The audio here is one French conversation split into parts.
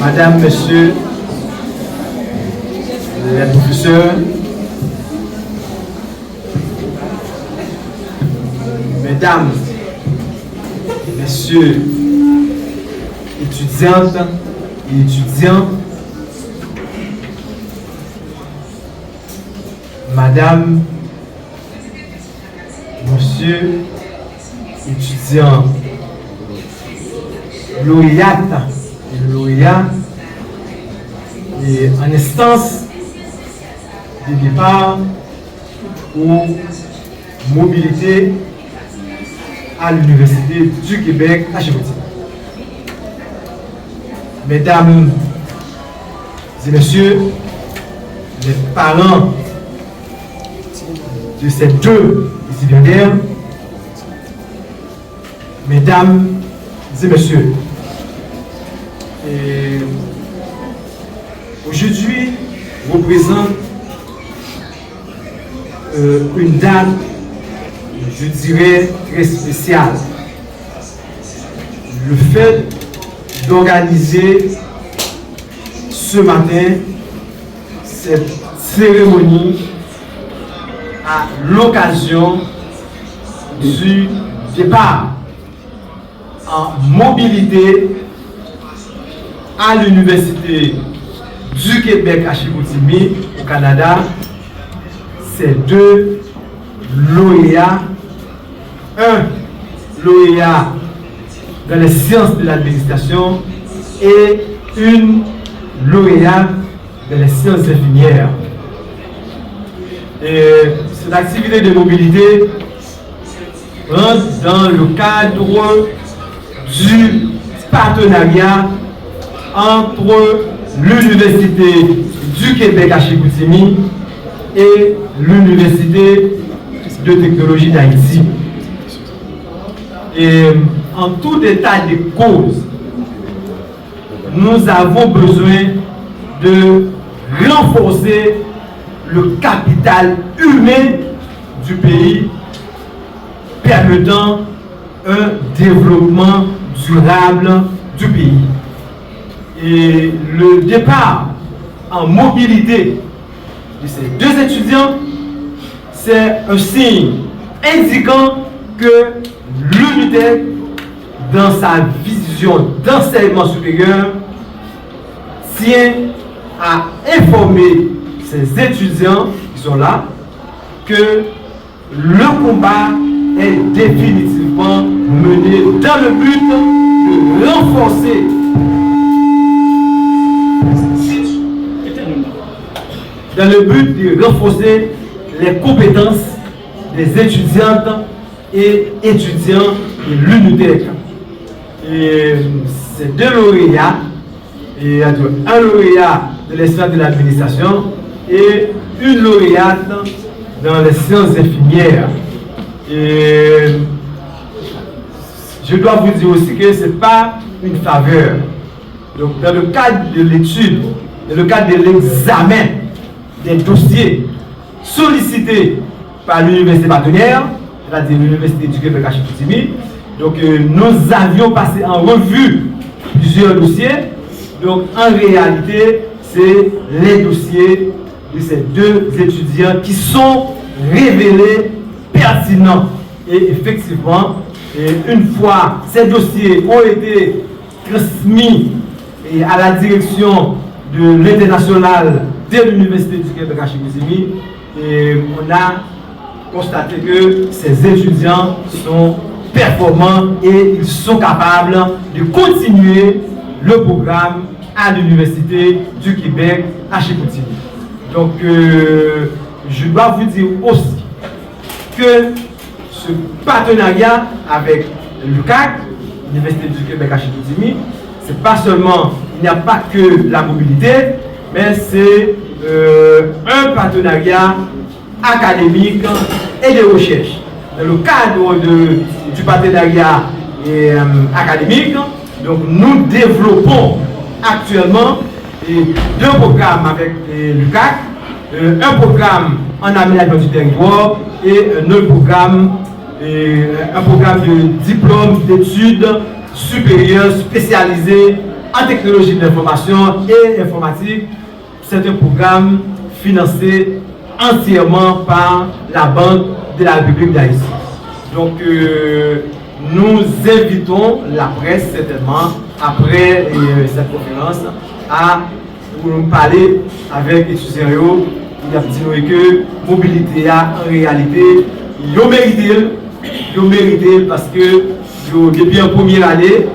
Madame, Monsieur, les professeurs, Mesdames, Messieurs, étudiantes et étudiants, Madame, Monsieur, étudiants, lauréates et lauréats, et en instance de départ ou mobilité à l'Université du Québec à Djibouti. Mesdames et messieurs, les parents de ces deux récipiendaires, mesdames et messieurs, aujourd'hui représente une date, je dirais, très spéciale. Le fait d'organiser ce matin cette cérémonie à l'occasion du départ en mobilité à l'Université du Québec à Chicoutimi au Canada, ces deux lauréats, un lauréat dans les sciences de l'administration et une lauréate dans les sciences infirmières. Et cette activité de mobilité rentre dans le cadre du partenariat entre l'Université du Québec à Chicoutimi et l'Université de technologie d'Haïti. Et en tout état de cause, nous avons besoin de renforcer le capital humain du pays, permettant un développement durable du pays. Et le départ en mobilité de ces deux étudiants, c'est un signe indiquant que l'UNITEC, dans sa vision d'enseignement supérieur, tient à informer ses étudiants qui sont là que le combat est définitivement mené dans le but de renforcer les compétences des étudiantes et étudiants de l'UNITEC. Et ces deux lauréats, un lauréat de les sciences de l'administration et une lauréate dans les sciences infirmières. Et je dois vous dire aussi que ce n'est pas une faveur. Donc, dans le cadre de l'étude, dans le cadre de l'examen des dossiers sollicités par l'université partenaire, c'est-à-dire l'Université du Québec à Chicoutimi, donc nous avions passé en revue plusieurs dossiers. Donc, en réalité, c'est les dossiers de ces deux étudiants qui sont révélés pertinents. Et effectivement, une fois ces dossiers ont été transmis à la direction de l'international de l'Université du Québec à Chicoutimi, on a constaté que ces étudiants sont performants et ils sont capables de continuer le programme à l'Université du Québec à Chicoutimi. Donc, je dois vous dire aussi que ce partenariat avec l'UQAC, l'Université du Québec à Chicoutimi, c'est pas seulement, il n'y a pas que la mobilité, mais c'est un partenariat académique et de recherche. Dans le cadre du partenariat académique, donc nous développons actuellement deux programmes avec l'UQAC, un programme en aménagement du territoire et un autre programme, un programme de diplôme d'études supérieures spécialisées en technologie de l'information et informatique. C'est un programme financé entièrement par la Banque de la République d'Haïti. Donc, nous invitons la presse certainement après cette conférence pour nous parler avec les étudiants. Il y a dit que mobilité en réalité, ils ont mérité parce que depuis en première année,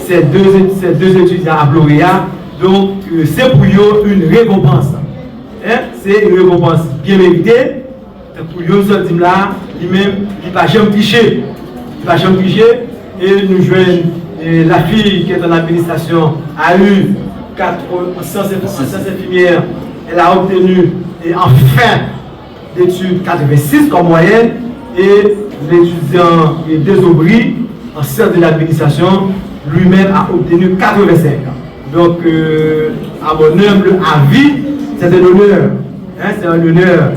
ces deux étudiants à lauréat, donc c'est pour eux une récompense. Hein? C'est une récompense bien méritée. Pour eux, ce team là, lui-même, il ne va jamais tricher. Il ne va jamais tricher. Et nous joignons la fille qui est en administration a eu 4 en sciences infirmières. Elle a obtenu en fin d'études 86 comme moyenne. Et l'étudiant Désobri en sciences de l'administration lui-même a obtenu 85 ans. Donc, à mon humble avis, c'est un honneur. Hein, c'est un honneur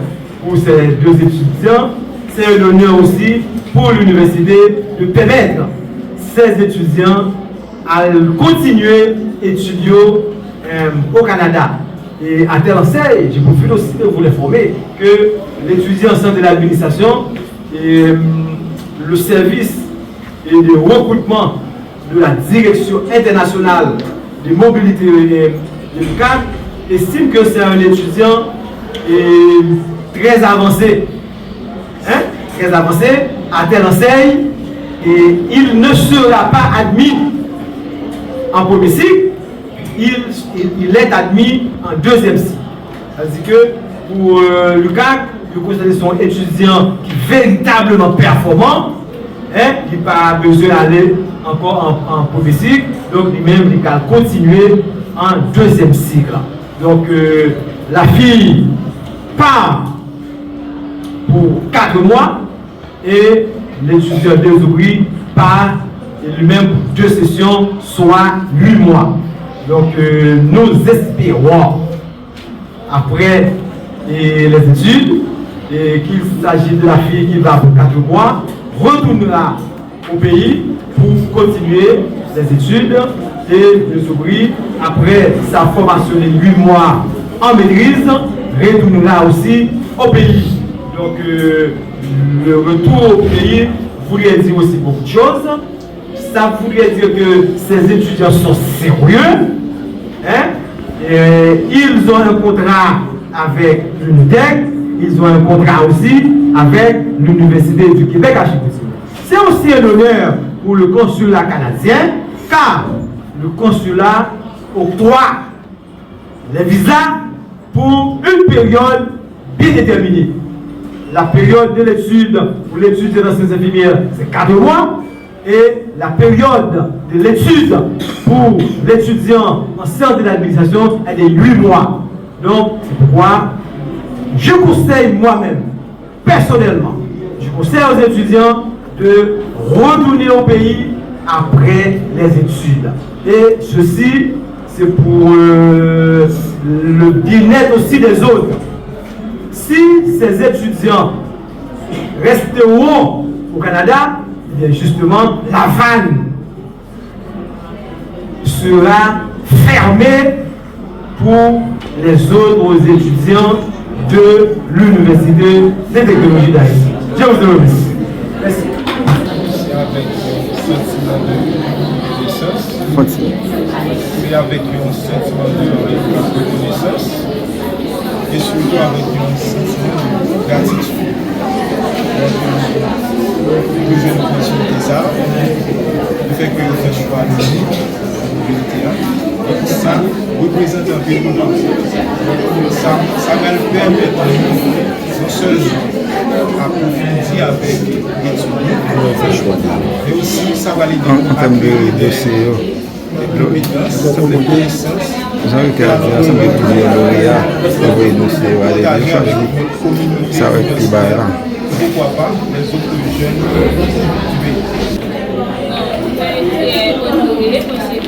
pour ces deux étudiants. C'est un honneur aussi pour l'université de permettre ces étudiants à continuer à étudier au Canada. Et à telle enseigne, je profite aussi de vous informer que l'étudiant en sciences de l'administration et le service et de recrutement de la direction internationale de mobilité de l'UQAC estime que c'est un étudiant très avancé. Hein? Très avancé, à telle enseigne, et il ne sera pas admis en premier cycle, il est admis en deuxième cycle. C'est-à-dire que pour l'UQAC, le considère son étudiant qui est véritablement performant, hein, il n'a pas besoin d'aller encore en premier cycle, donc lui-même il va continuer en deuxième cycle. Donc la fille part pour 4 mois et l'étudiant Désobri part lui-même pour 2 sessions, soit 8 mois. Donc nous espérons, après les études, qu'il s'agit de la fille qui va pour 4 mois, retournera au pays pour continuer ses études et Désobri, après sa formation de 8 mois en maîtrise, retournera aussi au pays. Donc le retour au pays voudrait dire aussi beaucoup de choses. Ça voudrait dire que ces étudiants sont sérieux. Hein? Et ils ont un contrat avec l'UNITEC, ils ont un contrat aussi avec l'Université du Québec à Chicoutimi. C'est aussi un honneur pour le consulat canadien, car le consulat octroie les visas pour une période bien déterminée. La période de l'étude pour l'étude des sciences infirmières, c'est 4 mois. Et la période de l'étude pour l'étudiant en sciences de l'administration est de 8 mois. Donc, c'est pourquoi je conseille moi-même, personnellement, je conseille aux étudiants de retourner au pays après les études. Et ceci, c'est pour le bien-être aussi des autres. Si ces étudiants resteront au Canada, eh bien justement, la vanne sera fermée pour les autres étudiants de l'Université des technologies d'Haïti. Je vous remercie. Merci. C'est avec un sentiment de reconnaissance. C'est avec un sentiment de reconnaissance. Et surtout avec un sentiment de gratitude. Le jeune opportunité ça, le fait que le fait choix de mobilité, et ça représente un peu de ça va le permettre non seulement approfondir avec l'étude, mais aussi ça va l'aider en termes de dossier. compétences, les connaissances. Jean-Luc a dit ensemble de plusieurs lauréats, envoyer dossier à aller choisir. Ça va être plus bas là. Pourquoi pas les autres jeunes du pays. Honoré parce que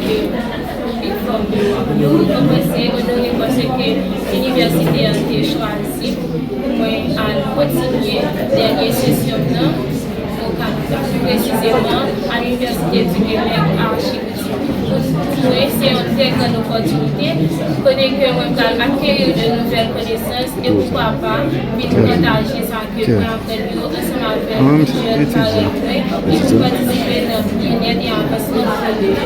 nous commençons honoré parce que l'université a été choisie à continuer dernière session au Canada, précisément à l'université du Québec à Chicoutimi. pour moi, c'est une très grande opportunité. Je connais que moi, je vais acquérir de nouvelles connaissances et pourquoi pas, puis partager ça que moi, après le bureau, ensemble avec les jeunes parents, et pour participer dans le bien-être et l'avancement de la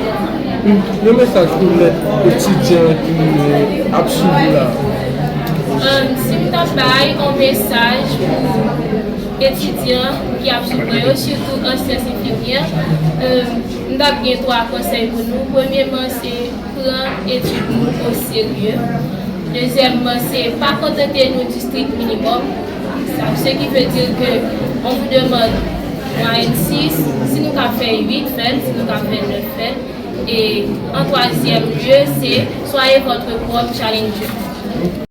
Le message pour les étudiants qui suivi là. Si je travaille un message pour les étudiants qui ont suivi, surtout en sciences infirmières, nous avons bien trois conseils pour nous. Premièrement, c'est prendre l'étude au sérieux. Deuxièmement, c'est pas contenter nous du strict minimum. Ce qui veut dire qu'on vous demande moyenne 6, si nous avons fait 8 faites, si nous avons fait 9 faites. Et en troisième lieu, c'est soyez votre propre challenger.